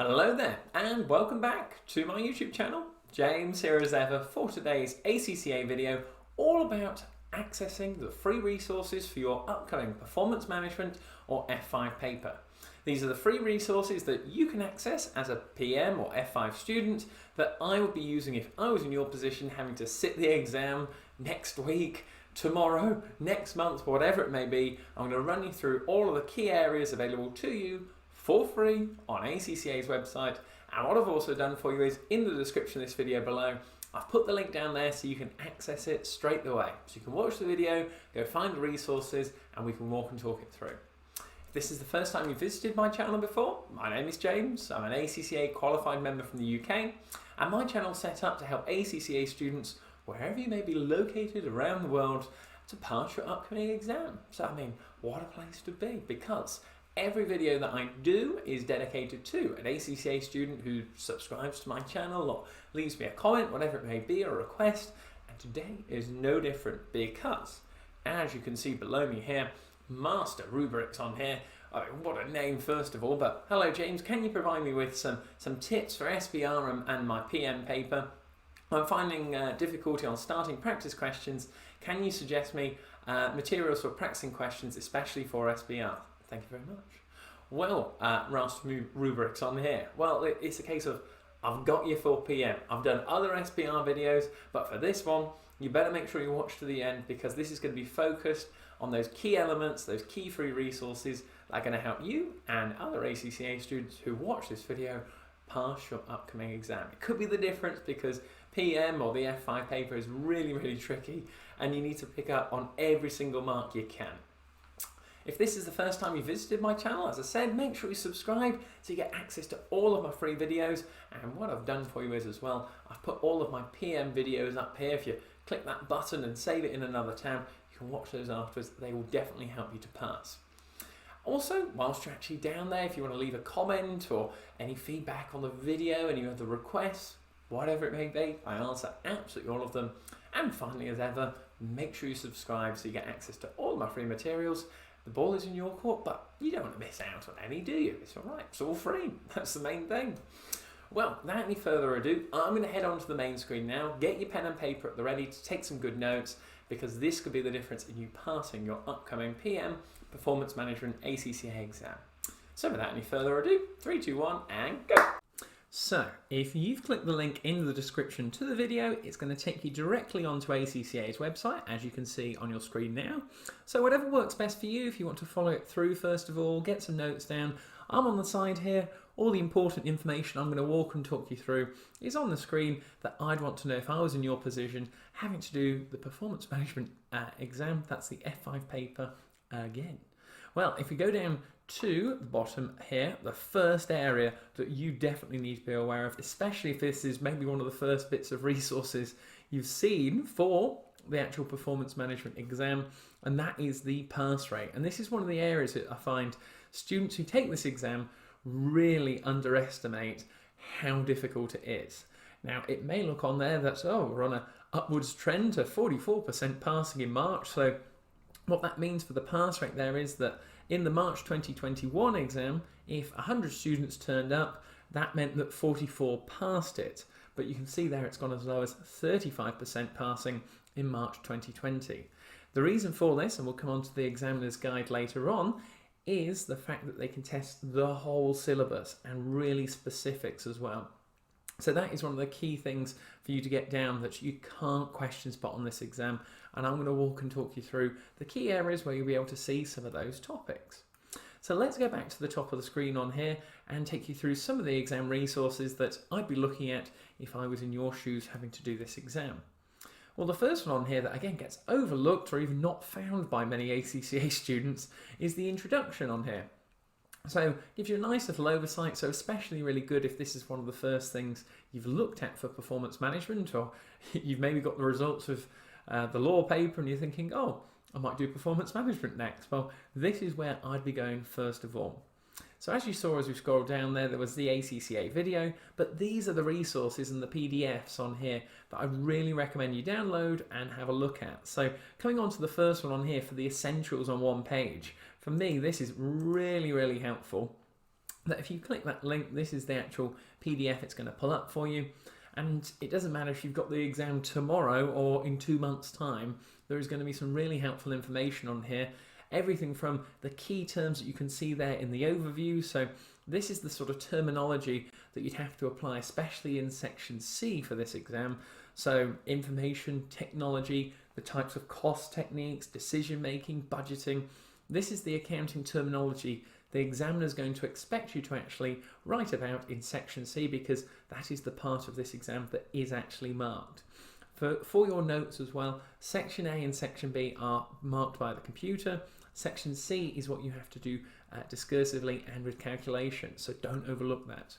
Hello there and welcome back to my YouTube channel. James here as ever for today's ACCA video all about accessing the free resources for your upcoming performance management or F5 paper. These are the free resources that you can access as a PM or F5 student that I would be using if I was in your position, having to sit the exam next week, tomorrow, next month, whatever it may be. I'm going to run you through all of the key areas available to you for free on ACCA's website. And what I've also done for you is in the description of this video below, I've put the link down there so you can access it straight away. So you can watch the video, go find the resources, and we can walk and talk it through. If this is the first time you've visited my channel before, my name is James. I'm an ACCA qualified member from the UK, and my channel is set up to help ACCA students, wherever you may be located around the world, to pass your upcoming exam. So I mean, what a place to be, because every video that I do is dedicated to an ACCA student who subscribes to my channel or leaves me a comment, whatever it may be, or a request. And today is no different because, as you can see below me here, Master Rubrics on here. I mean, what a name first of all, but hello James, can you provide me with some tips for SBR and my PM paper? I'm finding difficulty on starting practice questions. Can you suggest me materials for practicing questions, especially for SBR? Thank you very much. Well, Master Rubrics on here. Well, it's a case of I've got you for PM. I've done other SBR videos, but for this one, you better make sure you watch to the end because this is going to be focused on those key elements, those key free resources that are going to help you and other ACCA students who watch this video pass your upcoming exam. It could be the difference because PM or the F5 paper is really, really tricky and you need to pick up on every single mark you can. If this is the first time you visited my channel, as I said, make sure you subscribe so you get access to all of my free videos. And what I've done for you is as well, I've put all of my PM videos up here. If you click that button and save it in another tab, you can watch those afterwards. They will definitely help you to pass. Also, whilst you're actually down there, if you want to leave a comment or any feedback on the video, any other requests, whatever it may be, I answer absolutely all of them. And finally, as ever, make sure you subscribe so you get access to all my free materials. The ball is in your court, but you don't want to miss out on any, do you? It's all right. It's all free. That's the main thing. Well, without any further ado, I'm going to head on to the main screen now. Get your pen and paper at the ready to take some good notes because this could be the difference in you passing your upcoming PM Performance Management ACCA exam. So without any further ado, 3, 2, 1, and go. So, if you've clicked the link in the description to the video, it's going to take you directly onto ACCA's website, as you can see on your screen now. So whatever works best for you, if you want to follow it through first of all, get some notes down. I'm on the side here. All the important information I'm going to walk and talk you through is on the screen that I'd want to know if I was in your position having to do the performance management exam. That's the F5 paper again. Well, if you go down to the bottom here, the first area that you definitely need to be aware of, especially if this is maybe one of the first bits of resources you've seen for the actual performance management exam, and that is the pass rate. And this is one of the areas that I find students who take this exam really underestimate how difficult it is. Now, it may look on there that, oh, we're on an upwards trend to 44% passing in March. So what that means for the pass rate there is that in the March 2021 exam, if 100 students turned up, that meant that 44 passed it. But you can see there it's gone as low as 35% passing in March 2020. The reason for this, and we'll come on to the examiner's guide later on, is the fact that they can test the whole syllabus and really specifics as well. So that is one of the key things for you to get down, that you can't question spot on this exam. And I'm going to walk and talk you through the key areas where you'll be able to see some of those topics. So let's go back to the top of the screen on here and take you through some of the exam resources that I'd be looking at if I was in your shoes having to do this exam. Well, the first one on here that again gets overlooked or even not found by many ACCA students is the introduction on here. So gives you a nice little oversight, so especially really good if this is one of the first things you've looked at for performance management, or you've maybe got the results of the law paper and you're thinking, oh, I might do performance management next. Well, this is where I'd be going first of all. So as you saw as we scrolled down there was the ACCA video, but these are the resources and the PDFs on here that I really recommend you download and have a look at. So coming on to the first one on here for the essentials on one page, for me this is really, really helpful. that if you click that link, this is the actual PDF it's going to pull up for you. And it doesn't matter if you've got the exam tomorrow or in 2 months' time, there is going to be some really helpful information on here. Everything from the key terms that you can see there in the overview. So this is the sort of terminology that you'd have to apply, especially in section C for this exam. So information, technology, the types of cost techniques, decision making, budgeting. This is the accounting terminology the examiner is going to expect you to actually write about in section C, because that is the part of this exam that is actually marked. For your notes as well, section A and section B are marked by the computer. Section C is what you have to do discursively and with calculation, so don't overlook that.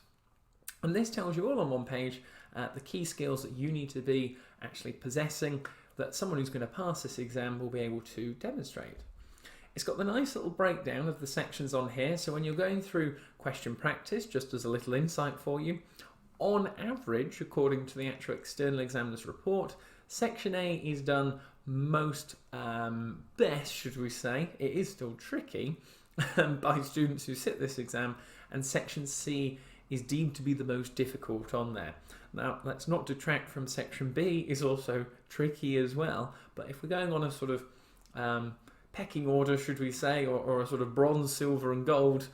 And this tells you all on one page the key skills that you need to be actually possessing, that someone who's going to pass this exam will be able to demonstrate. It's got the nice little breakdown of the sections on here, so when you're going through question practice, just as a little insight for you, on average, according to the actual external examiner's report, section A is done most best, should we say. It is still tricky by students who sit this exam, and section C is deemed to be the most difficult on there. Now, let's not detract from section B is also tricky as well, but if we're going on a sort of pecking order, should we say, or a sort of bronze, silver and gold,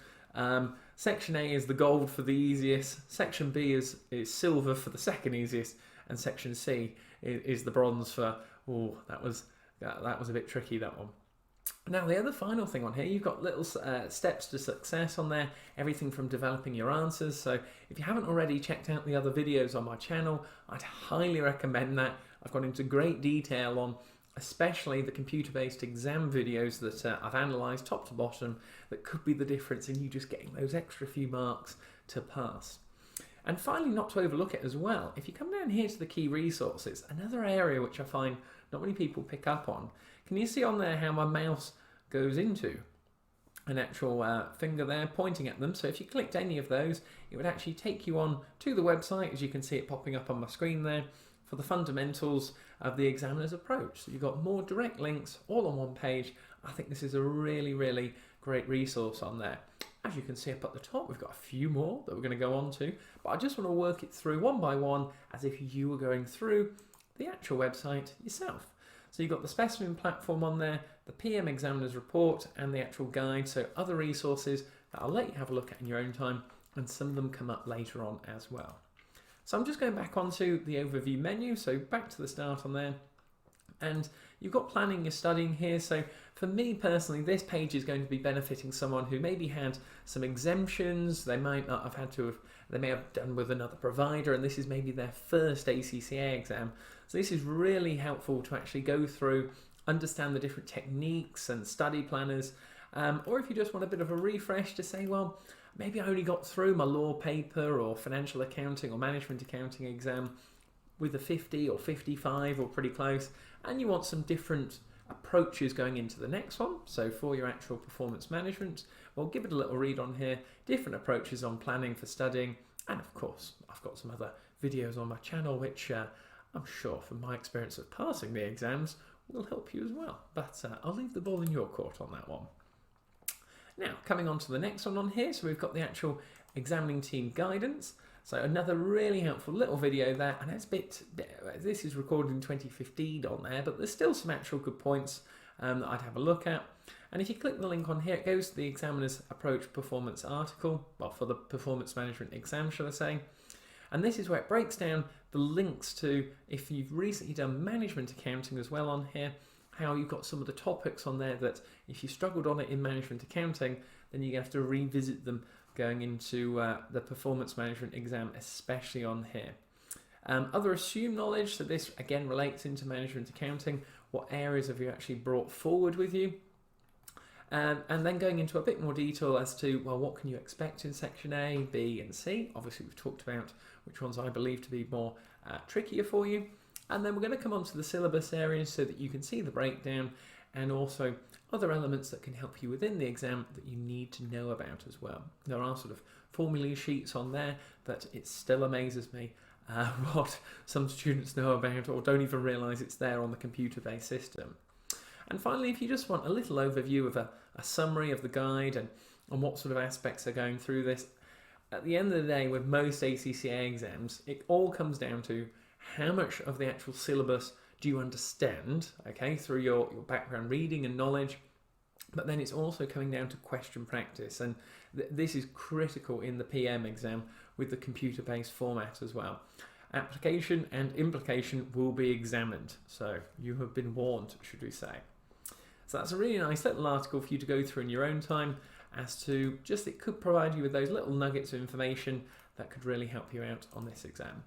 section A is the gold for the easiest, section B is silver for the second easiest, and section C is the bronze for, oh, that was a bit tricky, that one. Now, the other final thing on here, you've got little steps to success on there, everything from developing your answers. So if you haven't already checked out the other videos on my channel, I'd highly recommend that. I've gone into great detail on especially the computer-based exam videos that I've analysed top to bottom that could be the difference in you just getting those extra few marks to pass. And finally, not to overlook it as well, if you come down here to the key resources, another area which I find not many people pick up on, can you see on there how my mouse goes into an actual finger there pointing at them? So if you clicked any of those, it would actually take you on to the website, as you can see it popping up on my screen there, for the fundamentals of the examiner's approach. So you've got more direct links all on one page. I think this is a really, really great resource on there. As you can see up at the top, we've got a few more that we're going to go on to, but I just want to work it through one by one as if you were going through the actual website yourself. So you've got the specimen platform on there, the PM examiner's report, and the actual guide, so other resources that I'll let you have a look at in your own time, and some of them come up later on as well. So I'm just going back onto the overview menu, so back to the start on there, and you've got planning your studying here. So for me personally, this page is going to be benefiting someone who maybe had some exemptions, they might not have had to have, they may have done with another provider, and this is maybe their first ACCA exam. So this is really helpful to actually go through, understand the different techniques and study planners, or if you just want a bit of a refresh to say, well, maybe I only got through my law paper or financial accounting or management accounting exam with a 50 or 55 or pretty close, and you want some different approaches going into the next one. So for your actual performance management, well, give it a little read on here, different approaches on planning for studying, and of course, I've got some other videos on my channel which I'm sure from my experience of passing the exams will help you as well. But I'll leave the ball in your court on that one. Now, coming on to the next one on here, so we've got the actual examining team guidance. So another really helpful little video there, and it's a bit, this is recorded in 2015 on there, but there's still some actual good points that I'd have a look at. And if you click the link on here, it goes to the examiner's approach performance article, well, for the performance management exam, shall I say. And this is where it breaks down the links to, if you've recently done management accounting as well on here, how you've got some of the topics on there that if you struggled on it in management accounting, then you have to revisit them going into the performance management exam, especially on here. Other assumed knowledge, so this again relates into management accounting. What areas have you actually brought forward with you? And then going into a bit more detail as to, well, what can you expect in section A, B and C? Obviously we've talked about which ones I believe to be more trickier for you. And then we're going to come on to the syllabus areas so that you can see the breakdown and also other elements that can help you within the exam that you need to know about as well. There are sort of formula sheets on there, but it still amazes me what some students know about or don't even realise it's there on the computer-based system. And finally, if you just want a little overview of a summary of the guide and what sort of aspects are going through this, at the end of the day, with most ACCA exams, it all comes down to how much of the actual syllabus do you understand, okay, through your background reading and knowledge. But then it's also coming down to question practice, and this is critical in the PM exam with the computer-based format as well. Application and implication will be examined, so you have been warned, should we say. So that's a really nice little article for you to go through in your own time, as to just, it could provide you with those little nuggets of information that could really help you out on this exam.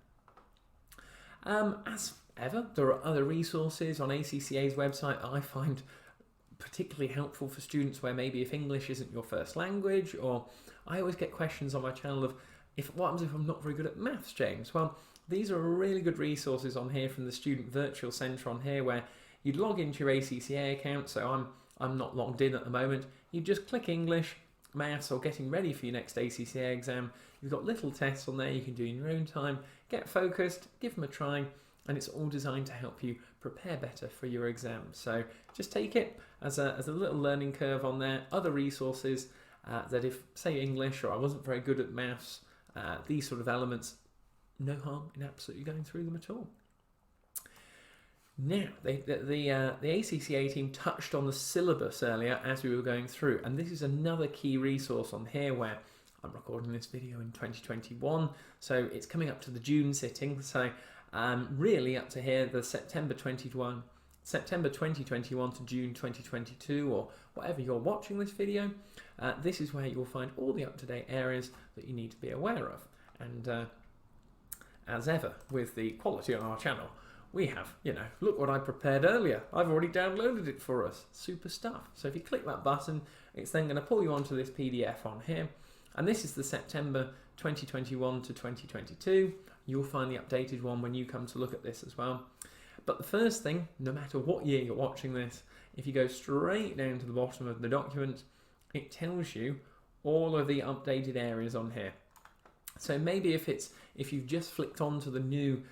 As ever, there are other resources on ACCA's website that I find particularly helpful for students where maybe if English isn't your first language, or I always get questions on my channel of what happens if I'm not very good at maths, James? Well, these are really good resources on here from the Student Virtual Centre on here, where you'd log into your ACCA account. So I'm not logged in at the moment. You just click English, maths, or getting ready for your next ACCA exam. You've got little tests on there you can do in your own time. Get focused, give them a try, and it's all designed to help you prepare better for your exam. So just take it as a little learning curve on there. Other resources that if, say, English, or I wasn't very good at maths, these sort of elements, no harm in absolutely going through them at all. Now, the ACCA team touched on the syllabus earlier as we were going through, and this is another key resource on here where I'm recording this video in 2021, so it's coming up to the June sitting, so really up to here, the September 2021 to June 2022, or whatever you're watching this video, this is where you'll find all the up-to-date areas that you need to be aware of. And as ever, with the quality on our channel, we have, look what I prepared earlier. I've already downloaded it for us. Super stuff. So if you click that button, it's then going to pull you onto this PDF on here. And this is the September 2021 to 2022. You'll find the updated one when you come to look at this as well. But the first thing, no matter what year you're watching this, if you go straight down to the bottom of the document, it tells you all of the updated areas on here. So maybe if you've just flicked onto the new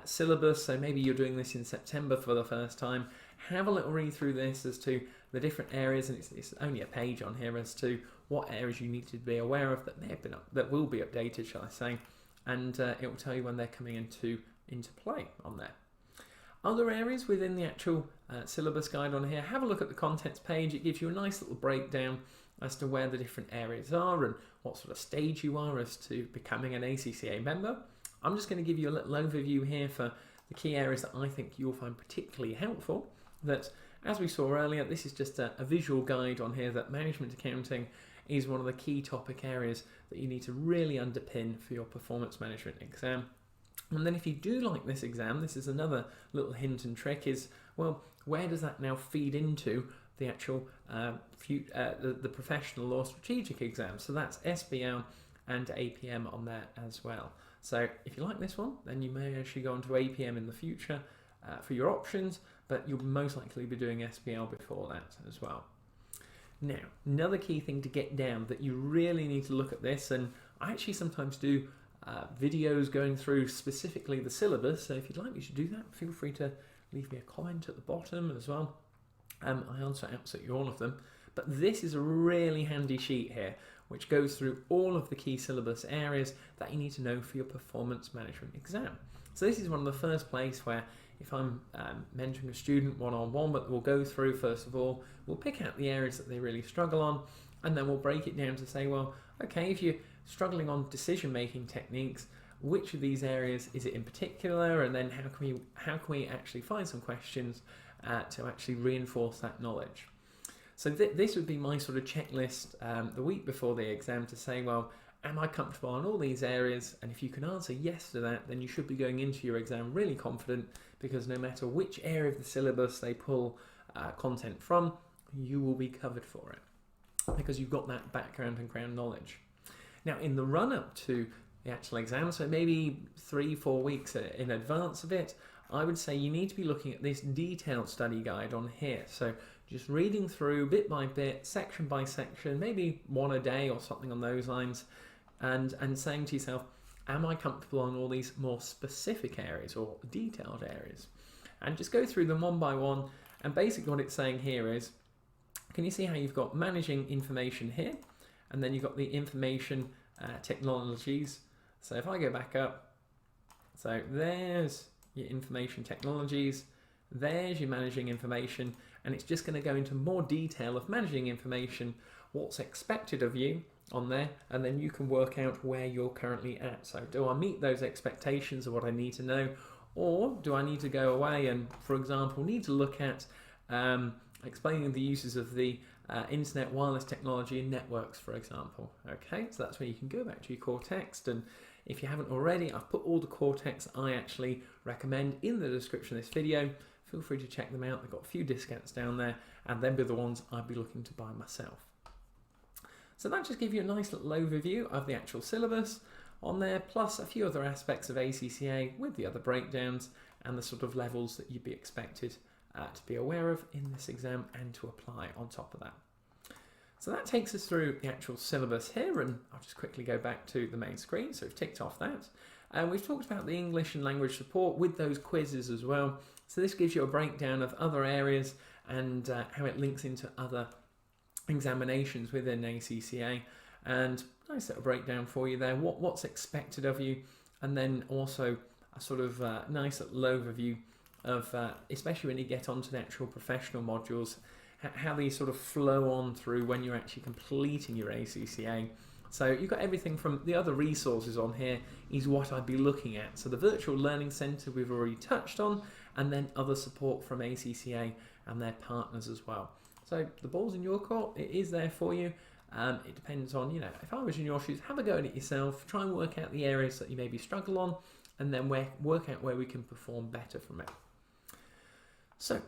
syllabus, so maybe you're doing this in September for the first time, have a little read through this as to the different areas, and it's only a page on here as to what areas you need to be aware of that will be updated, shall I say, and it will tell you when they're coming into play on there. Other areas within the actual syllabus guide on here, have a look at the contents page. It gives you a nice little breakdown as to where the different areas are and what sort of stage you are as to becoming an ACCA member. I'm just going to give you a little overview here for the key areas that I think you'll find particularly helpful. That, as we saw earlier, this is just a visual guide on here that management accounting is one of the key topic areas that you need to really underpin for your performance management exam. And then if you do like this exam, this is another little hint and trick is, well, where does that now feed into the actual the professional or strategic exam? So that's SBL and APM on there as well. So if you like this one, then you may actually go on to APM in the future for your options, but you'll most likely be doing SBL before that as well. Now, another key thing to get down that you really need to look at this, and I actually sometimes do videos going through specifically the syllabus, so if you'd like me to do that, feel free to leave me a comment at the bottom as well. I answer absolutely all of them, but this is a really handy sheet here which goes through all of the key syllabus areas that you need to know for your performance management exam. So this is one of the first place where if I'm mentoring a student one-on-one, but we'll go through first of all, we'll pick out the areas that they really struggle on, and then we'll break it down to say, well, okay, if you're struggling on decision-making techniques, which of these areas is it in particular, and then how can we actually find some questions to actually reinforce that knowledge. So this would be my sort of checklist the week before the exam to say, well, am I comfortable on all these areas? And if you can answer yes to that, then you should be going into your exam really confident, because no matter which area of the syllabus they pull content from, you will be covered for it because you've got that background and ground knowledge. Now, in the run-up to the actual exam, so maybe 3-4 weeks in advance of it, I would say you need to be looking at this detailed study guide on here. So just reading through bit by bit, section by section, maybe one a day or something on those lines, and saying to yourself, am I comfortable on all these more specific areas or detailed areas? And just go through them one by one. And basically what it's saying here is, can you see how you've got managing information here? And then you've got the information technologies. So if I go back up, so there's your information technologies, there's your managing information, and it's just going to go into more detail of managing information, what's expected of you on there, and then you can work out where you're currently at. So do I meet those expectations of what I need to know, or do I need to go away and, for example, need to look at explaining the uses of the internet, wireless technology and networks, for example. Okay, so that's where you can go back to your core text, and if you haven't already, I've put all the core texts I actually recommend in the description of this video. Feel free to check them out. They've got a few discounts down there, and they'll be the ones I'd be looking to buy myself. So that just gives you a nice little overview of the actual syllabus on there, plus a few other aspects of ACCA with the other breakdowns and the sort of levels that you'd be expected to be aware of in this exam and to apply on top of that. So that takes us through the actual syllabus here, and I'll just quickly go back to the main screen. So we've ticked off that. And we've talked about the English and language support with those quizzes as well. So this gives you a breakdown of other areas and how it links into other examinations within ACCA. And nice little breakdown for you there, what's expected of you, and then also a sort of nice little overview of, especially when you get onto the actual professional modules, how these sort of flow on through when you're actually completing your ACCA. So you've got everything from the other resources on here is what I'd be looking at. So the Virtual Learning Centre we've already touched on, and then other support from ACCA and their partners as well. So the ball's in your court, it is there for you. It depends on, if I was in your shoes, have a go at it yourself, try and work out the areas that you maybe struggle on, and then work out where we can perform better from it. So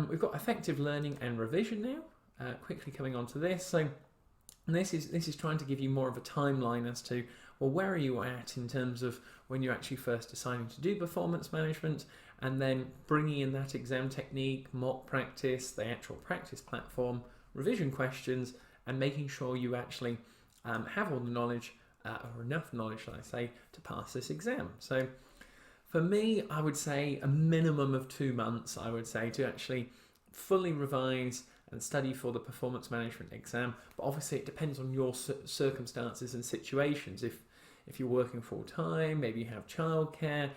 we've got effective learning and revision now. Quickly coming on to this. So this is trying to give you more of a timeline as to, well, where are you at in terms of when you're actually first deciding to do performance management, and then bringing in that exam technique, mock practice, the actual practice platform, revision questions, and making sure you actually have all the knowledge, or enough knowledge, shall I say, to pass this exam. So for me, I would say a minimum of 2 months, I would say, to actually fully revise and study for the performance management exam. But obviously it depends on your circumstances and situations. If you're working full time, maybe you have childcare,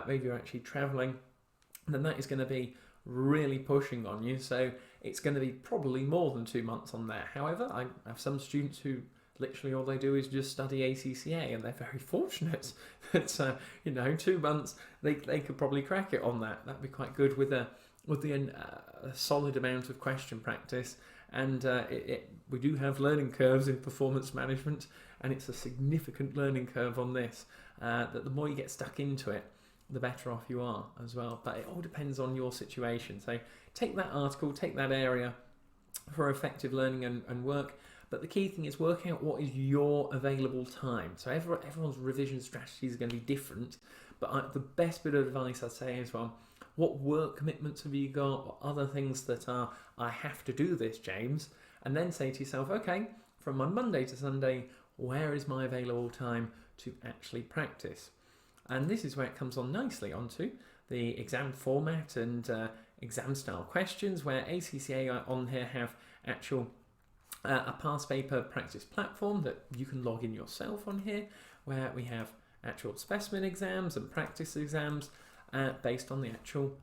maybe you're actually traveling, then that is going to be really pushing on you. So it's going to be probably more than 2 months on there. However, I have some students who literally all they do is just study ACCA, and they're very fortunate that 2 months they could probably crack it on that. That'd be quite good with a solid amount of question practice. And we do have learning curves in performance management, and it's a significant learning curve on this. That the more you get stuck into it, the better off you are as well. But it all depends on your situation. So take that article, take that area for effective learning and work. But the key thing is work out what is your available time. So everyone's revision strategy is going to be different. But the best bit of advice I'd say is, well, what work commitments have you got? What other things that are, I have to do this, James? And then say to yourself, okay, from my Monday to Sunday, where is my available time to actually practice? And this is where it comes on nicely onto the exam format and exam style questions, where ACCA on here have actual a past paper practice platform that you can log in yourself on here, where we have actual specimen exams and practice exams based on the actual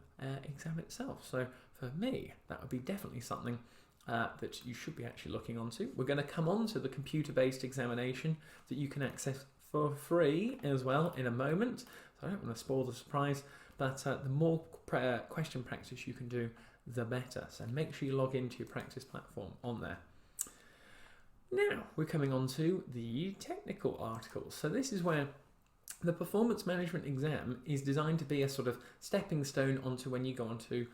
exam itself. So for me, that would be definitely something that you should be actually looking onto. We're going to come on to the computer-based examination that you can access for free as well in a moment. So I don't want to spoil the surprise, but the more question practice you can do, the better. So make sure you log into your practice platform on there. Now we're coming on to the technical articles. So this is where the performance management exam is designed to be a sort of stepping stone onto when you go onto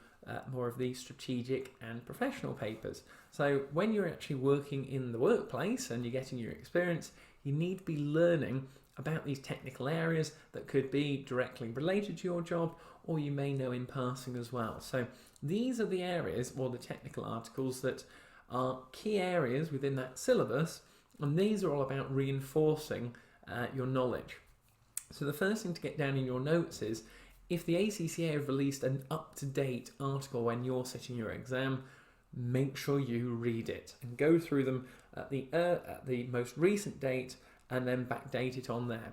more of the strategic and professional papers. So when you're actually working in the workplace and you're getting your experience, you need to be learning about these technical areas that could be directly related to your job, or you may know in passing as well. So these are the areas, or the technical articles, that are key areas within that syllabus, and these are all about reinforcing your knowledge. So the first thing to get down in your notes is, if the ACCA have released an up-to-date article when you're sitting your exam, make sure you read it and go through them at the most recent date and then backdate it on there.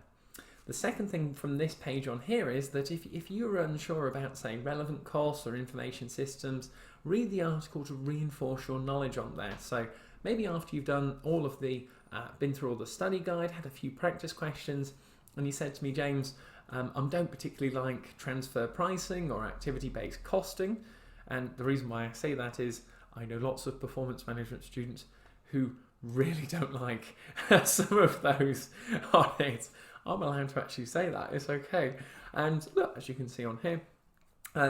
The second thing from this page on here is that if you're unsure about, say, relevant costs or information systems, read the article to reinforce your knowledge on there. So maybe after you've done all of the, been through all the study guide, had a few practice questions, and you said to me, James, I don't particularly like transfer pricing or activity-based costing. And the reason why I say that is I know lots of performance management students who really don't like some of those on it. I'm allowed to actually say that, it's okay. And look, as you can see on here,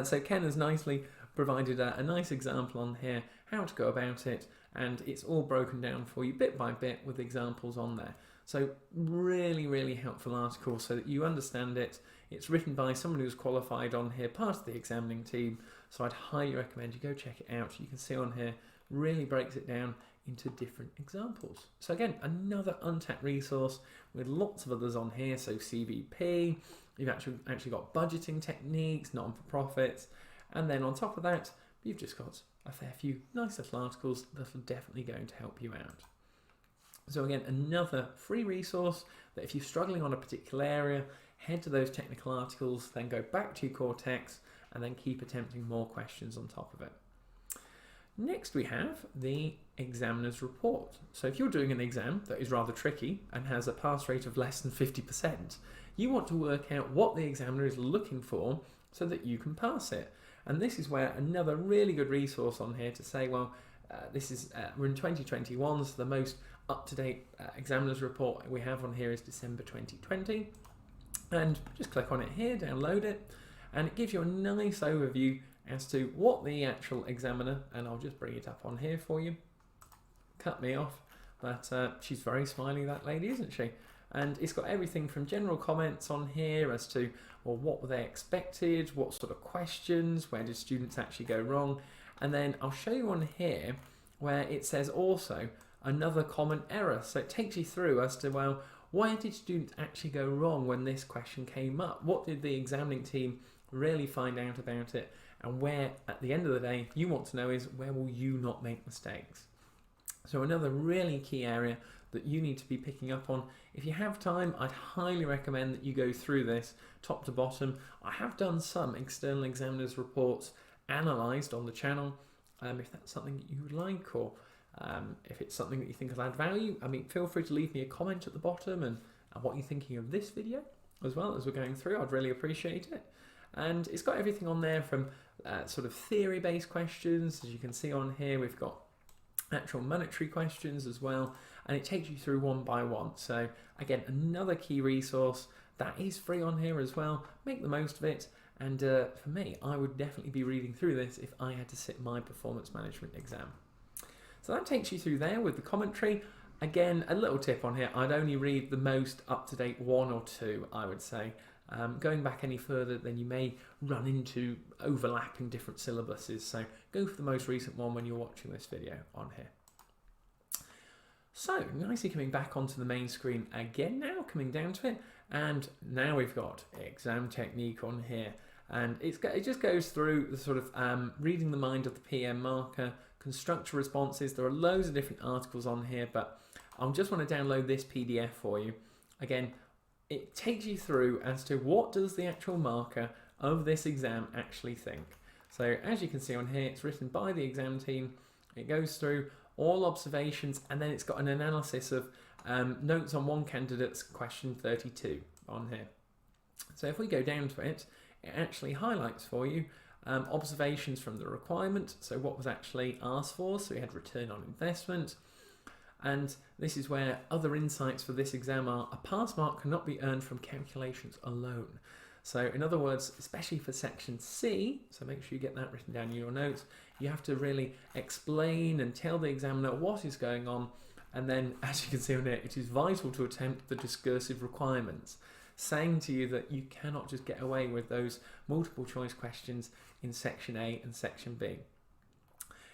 so Ken has nicely provided a nice example on here, how to go about it, and it's all broken down for you bit by bit with examples on there. So really, really helpful article so that you understand it. It's written by someone who's qualified on here, part of the examining team, so I'd highly recommend you go check it out. You can see on here, really breaks it down into different examples. So again, another untapped resource with lots of others on here. So CVP, you've actually got budgeting techniques, non-for-profits, and then on top of that, you've just got a fair few nice little articles that are definitely going to help you out. So again, another free resource that if you're struggling on a particular area, head to those technical articles, then go back to your core text, and then keep attempting more questions on top of it. Next we have the examiner's report. So if you're doing an exam that is rather tricky and has a pass rate of less than 50%, you want to work out what the examiner is looking for so that you can pass it. And this is where another really good resource on here to say, well, we're in 2021, so the most up-to-date examiner's report we have on here is December 2020. And just click on it here, download it, and it gives you a nice overview as to what the actual examiner, and I'll just bring it up on here for you. Cut me off, but she's very smiley, that lady, isn't she? And it's got everything from general comments on here as to, well, what were they expected, what sort of questions, where did students actually go wrong, and then I'll show you on here where it says also another common error. So it takes you through as to, well, where did students actually go wrong when this question came up? What did the examining team really find out about it? And where, at the end of the day, you want to know is where will you not make mistakes? So another really key area that you need to be picking up on. If you have time, I'd highly recommend that you go through this top to bottom. I have done some external examiners reports analysed on the channel. If that's something that you would like, or if it's something that you think will add value, I mean, feel free to leave me a comment at the bottom and what you're thinking of this video as well as we're going through. I'd really appreciate it. And it's got everything on there from sort of theory-based questions. As you can see on here, we've got actual monetary questions as well, and it takes you through one by one. So again, another key resource that is free on here as well. Make the most of it. And for me, I would definitely be reading through this if I had to sit my performance management exam. So that takes you through there with the commentary. Again, a little tip on here, I'd only read the most up-to-date one or two, I would say. Going back any further, then you may run into overlapping different syllabuses. So go for the most recent one when you're watching this video on here. So nicely coming back onto the main screen again now, coming down to it. And now we've got exam technique on here. And it just goes through the sort of reading the mind of the PM marker, constructor responses. There are loads of different articles on here, but I just want to download this PDF for you. Again, it takes you through as to what does the actual marker of this exam actually think. So as you can see on here, it's written by the exam team. It goes through all observations, and then it's got an analysis of notes on one candidate's question 32 on here. So if we go down to it, it actually highlights for you observations from the requirement, so what was actually asked for, so we had return on investment, and this is where other insights for this exam are: a pass mark cannot be earned from calculations alone. So in other words, especially for section C, so make sure you get that written down in your notes, you have to really explain and tell the examiner what is going on, and then as you can see on here, it is vital to attempt the discursive requirements, saying to you that you cannot just get away with those multiple choice questions in section A and section B.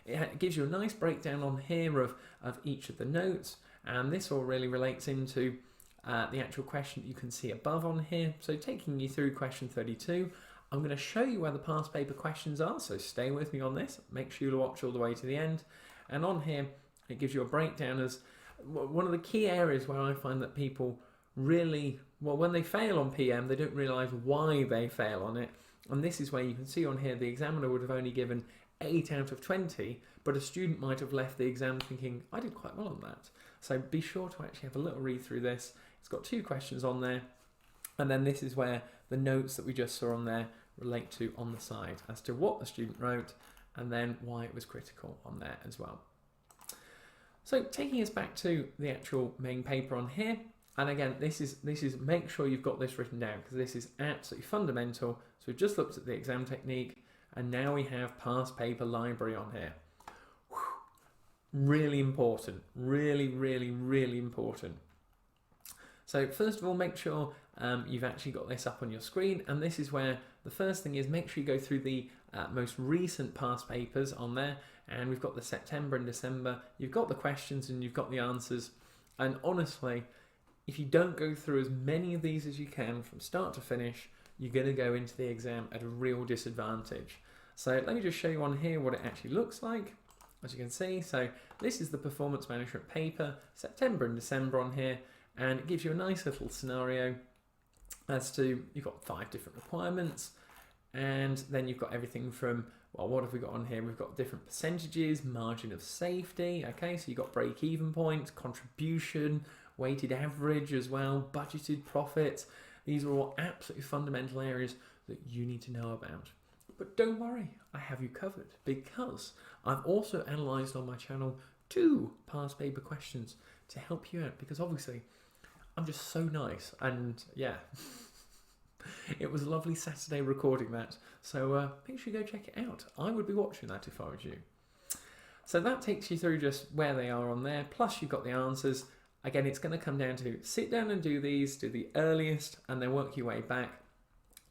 It gives you a nice breakdown on here of each of the notes, and this all really relates into the actual question you can see above on here. So taking you through question 32, I'm going to show you where the past paper questions are, so stay with me on this. Make sure you watch all the way to the end. And on here, it gives you a breakdown as one of the key areas where I find that people really, well, when they fail on PM, they don't realise why they fail on it. And this is where you can see on here, the examiner would have only given 8 out of 20, but a student might have left the exam thinking, I did quite well on that. So be sure to actually have a little read through this. It's got 2 questions on there. And then this is where the notes that we just saw on there relate to on the side as to what the student wrote and then why it was critical on there as well. So taking us back to the actual main paper on here, and again, this is make sure you've got this written down because this is absolutely fundamental. So we've just looked at the exam technique and now we have past paper library on here. Whew. Really important, really, really, really important. So first of all, make sure you've actually got this up on your screen, and this is where the first thing is make sure you go through the most recent past papers on there, and we've got the September and December, you've got the questions and you've got the answers, and honestly, if you don't go through as many of these as you can from start to finish, you're going to go into the exam at a real disadvantage. So let me just show you on here what it actually looks like. As you can see, so this is the performance management paper, September and December on here, and it gives you a nice little scenario as to, you've got 5 different requirements, and then you've got everything from, well, what have we got on here? We've got different percentages, margin of safety, okay, so you've got break-even point, contribution, weighted average as well, budgeted profit. These are all absolutely fundamental areas that you need to know about. But don't worry, I have you covered, because I've also analysed on my channel 2 past paper questions to help you out, because obviously I'm just so nice, and yeah, it was a lovely Saturday recording that, so make sure you go check it out. I would be watching that if I was you. So that takes you through just where they are on there, plus you've got the answers. Again, it's going to come down to sit down and do these, do the earliest, and then work your way back,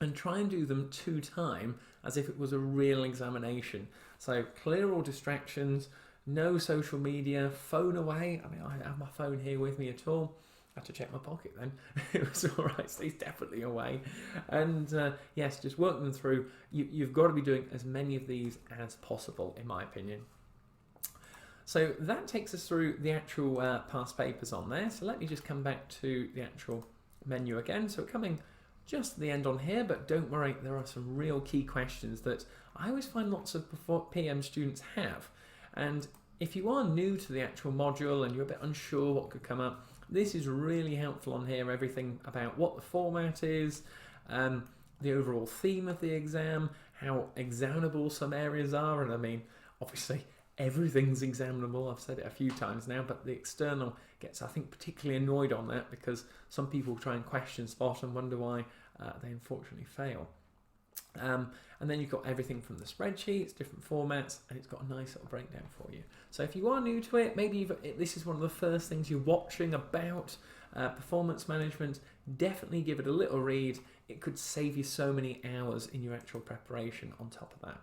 and try and do them 2 times as if it was a real examination. So clear all distractions, no social media, phone away. I mean, I have my phone here with me at all. I had to check my pocket then. It was all right, so it's definitely away. And yes, just work them through. You've got to be doing as many of these as possible, in my opinion. So that takes us through the actual past papers on there. So let me just come back to the actual menu again. So coming just to the end on here, but don't worry, there are some real key questions that I always find lots of PM students have. And if you are new to the actual module and you're a bit unsure what could come up, this is really helpful on here, everything about what the format is, the overall theme of the exam, how examinable some areas are, and I mean, obviously, everything's examinable. I've said it a few times now, but the external gets, I think, particularly annoyed on that because some people try and question spot and wonder why they unfortunately fail. And then you've got everything from the spreadsheets, different formats, and it's got a nice little breakdown for you. So if you are new to it, maybe this is one of the first things you're watching about performance management, definitely give it a little read. It could save you so many hours in your actual preparation on top of that.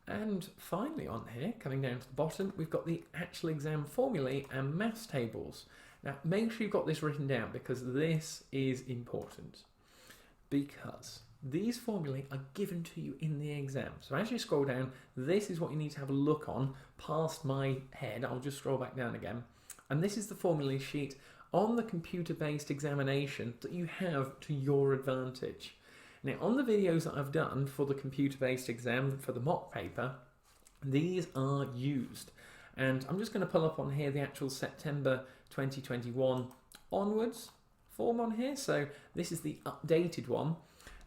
And finally on here, coming down to the bottom, we've got the actual exam formulae and maths tables. Now make sure you've got this written down because this is important. Because these formulae are given to you in the exam. So as you scroll down, this is what you need to have a look on past my head. I'll just scroll back down again. And this is the formulae sheet on the computer-based examination that you have to your advantage. Now, on the videos that I've done for the computer-based exam, for the mock paper, these are used. And I'm just going to pull up on here the actual September 2021 onwards form on here. So this is the updated one.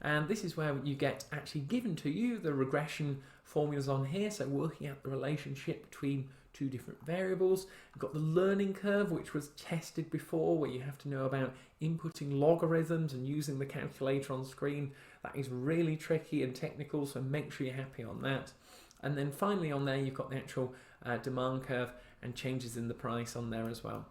And this is where you get actually given to you the regression formulas on here. So working out the relationship between 2 different variables. You've got the learning curve, which was tested before, where you have to know about inputting logarithms and using the calculator on screen. That is really tricky and technical, so make sure you're happy on that. And then finally on there, you've got the actual demand curve and changes in the price on there as well.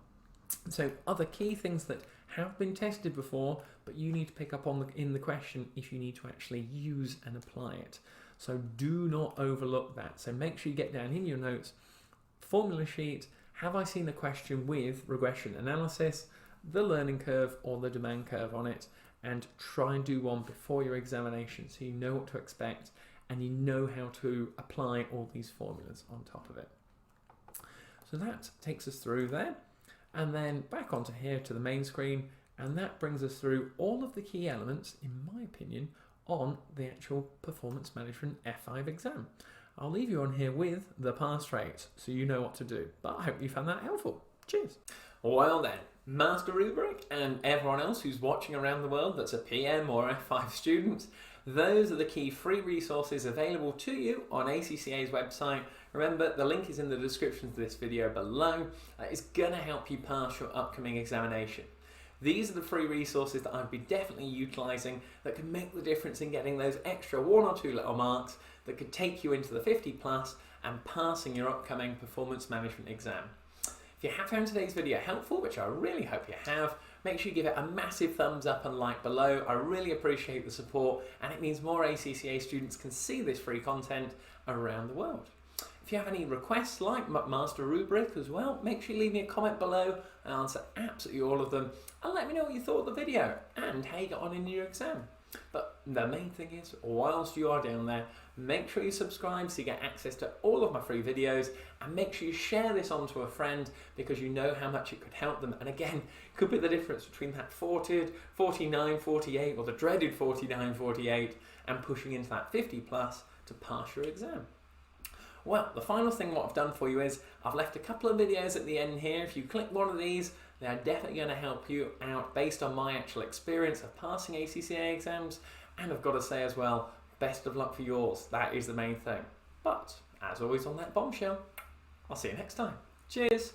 So other key things that have been tested before, but you need to pick up on in the question if you need to actually use and apply it. So do not overlook that. So make sure you get down in your notes, formula sheet, have I seen a question with regression analysis, the learning curve or the demand curve on it, and try and do one before your examination so you know what to expect and you know how to apply all these formulas on top of it. So that takes us through there. and then back onto here to the main screen, and that brings us through all of the key elements, in my opinion, on the actual Performance Management F5 exam. I'll leave you on here with the pass rate so you know what to do, but I hope you found that helpful. Cheers. Well then, Master Rubric and everyone else who's watching around the world that's a PM or F5 student, those are the key free resources available to you on ACCA's website. Remember, the link is in the description of this video below. It's going to help you pass your upcoming examination. These are the free resources that I'd be definitely utilising that can make the difference in getting those extra 1 or 2 little marks that could take you into the 50 plus and passing your upcoming performance management exam. If you have found today's video helpful, which I really hope you have, make sure you give it a massive thumbs up and like below. I really appreciate the support, and it means more ACCA students can see this free content around the world. If you have any requests like Master Rubric as well, make sure you leave me a comment below and answer absolutely all of them, and let me know what you thought of the video and how you got on in your exam. But the main thing is, whilst you are down there, make sure you subscribe so you get access to all of my free videos, and make sure you share this on to a friend because you know how much it could help them. And again, could be the difference between that 49, 48 or the dreaded 49, 48 and pushing into that 50 plus to pass your exam. Well, the final thing what I've done for you is I've left a couple of videos at the end here. If you click one of these, they're definitely going to help you out based on my actual experience of passing ACCA exams. And I've got to say as well, best of luck for yours. That is the main thing. But as always on that bombshell, I'll see you next time. Cheers.